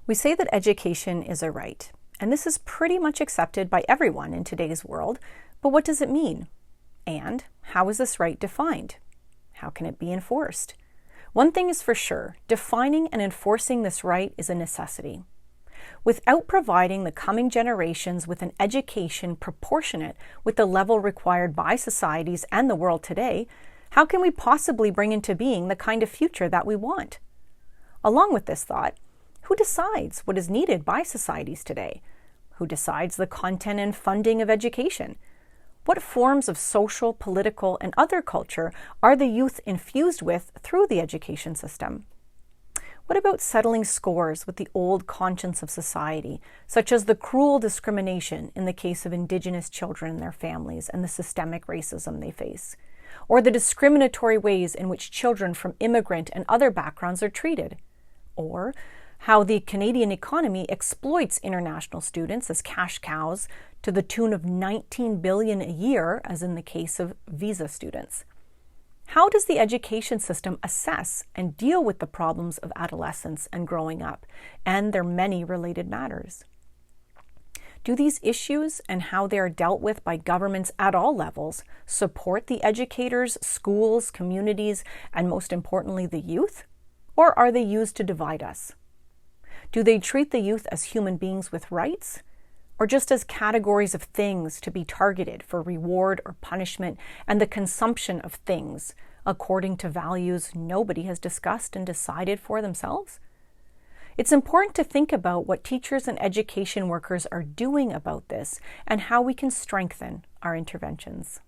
We say that education is a right, and this is pretty much accepted by everyone in today's world, but what does it mean? And how is this right defined? How can it be enforced? One thing is for sure, defining and enforcing this right is a necessity. Without providing the coming generations with an education proportionate with the level required by societies and the world today, how can we possibly bring into being the kind of future that we want? Along with this thought, who decides what is needed by societies today? Who decides the content and funding of education? What forms of social, political, and other culture are the youth infused with through the education system? What about settling scores with the old conscience of society, such as the cruel discrimination in the case of Indigenous children and their families and the systemic racism they face? Or the discriminatory ways in which children from immigrant and other backgrounds are treated? Or how the Canadian economy exploits international students as cash cows to the tune of $19 billion a year, as in the case of visa students. How does the education system assess and deal with the problems of adolescence and growing up, and their many related matters? Do these issues and how they are dealt with by governments at all levels support the educators, schools, communities, and most importantly, the youth? Or are they used to divide us? Do they treat the youth as human beings with rights, or just as categories of things to be targeted for reward or punishment and the consumption of things according to values nobody has discussed and decided for themselves? It's important to think about what teachers and education workers are doing about this and how we can strengthen our interventions.